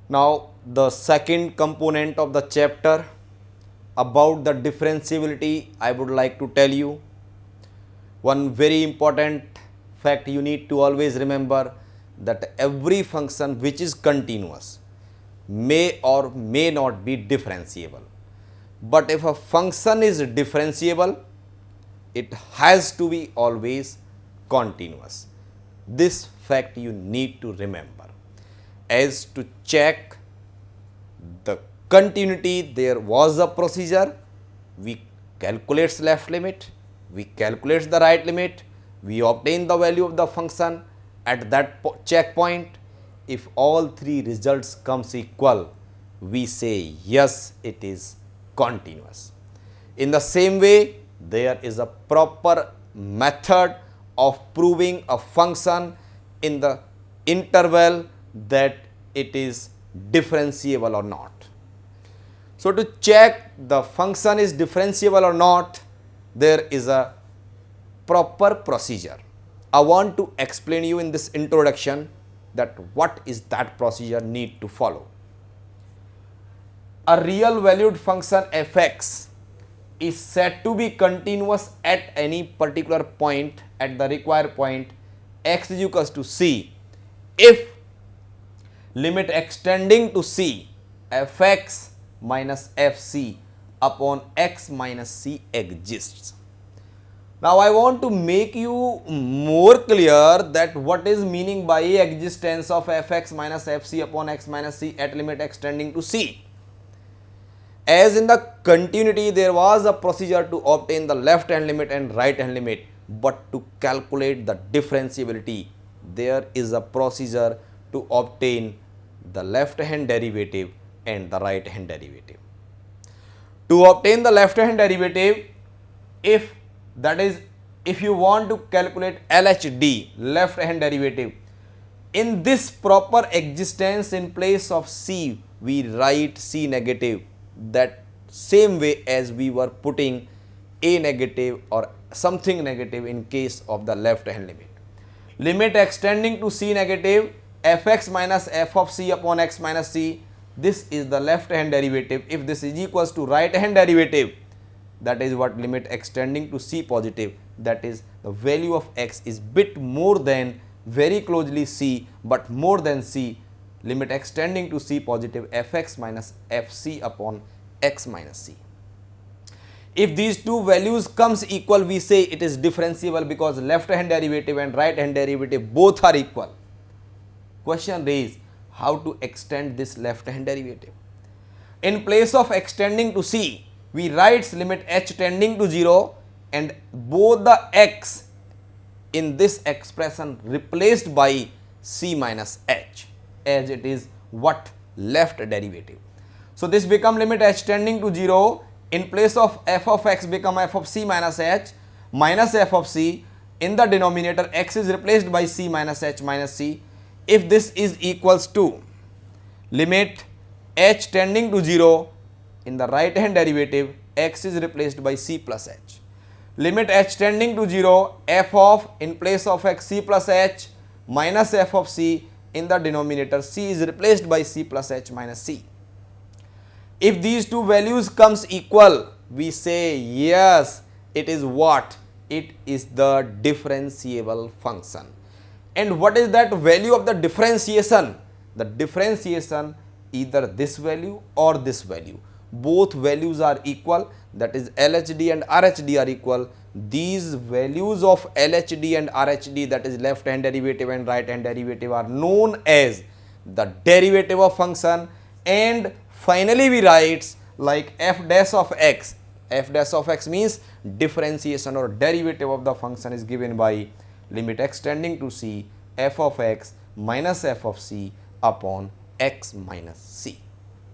Now the second component of the chapter about the differentiability, I would like to tell you one very important fact. You need to always remember that every function which is continuous may or may not be differentiable. But if a function is differentiable, it has to be always continuous. This fact you need to remember. As to check the continuity, there was a procedure. We calculate left limit, we calculate the right limit, we obtain the value of the function at that checkpoint. If all three results comes equal, we say yes, it is continuous. In the same way, there is a proper method of proving a function in the interval that it is differentiable or not. So to check the function is differentiable or not, there is a proper procedure. I want to explain you in this introduction that what is that procedure need to follow. A real valued function fx is said to be continuous at any particular point at the required point x is equals to c if limit extending to c fx minus fc upon x minus c exists. Now I want to make you more clear that what is meaning by existence of fx minus fc upon x minus c at limit extending to c. As in the continuity, there was a procedure to obtain the left hand limit and right hand limit, but to calculate the differentiability, there is a procedure to obtain the left hand derivative and the right hand derivative. To obtain the left hand derivative, if you want to calculate LHD, left hand derivative, in this proper existence, in place of c we write c negative, that same way as we were putting a negative or something negative in case of the left hand limit. Limit extending to c negative fx minus f of c upon x minus c, this is the left hand derivative. If this is equals to right hand derivative, that is what limit extending to c positive, that is the value of x is bit more than, very closely c, but more than c, limit extending to c positive fx minus fc upon x minus c. If these two values comes equal, we say it is differentiable because left hand derivative and right hand derivative both are equal. Question raised, how to extend this left hand derivative? In place of extending to c, we write limit h tending to 0 and both the x in this expression replaced by c minus h, as it is what left derivative. So this become limit h tending to 0, in place of f of x become f of c minus h minus f of c, in the denominator x is replaced by c minus h minus c. If this is equals to limit h tending to 0, in the right hand derivative x is replaced by c plus h. Limit h tending to 0, f of, in place of x, c plus h minus f of c, in the denominator c is replaced by c plus h minus c. If these two values comes equal, we say yes, it is what? It is the differentiable function. And what is that value of the differentiation? The differentiation either this value or this value. Both values are equal, that is LHD and RHD are equal. These values of LHD and RHD, that is left hand derivative and right hand derivative, are known as the derivative of function. And finally we write like f dash of x. F dash of x means differentiation or derivative of the function is given by limit x tending to c f of x minus f of c upon x minus c.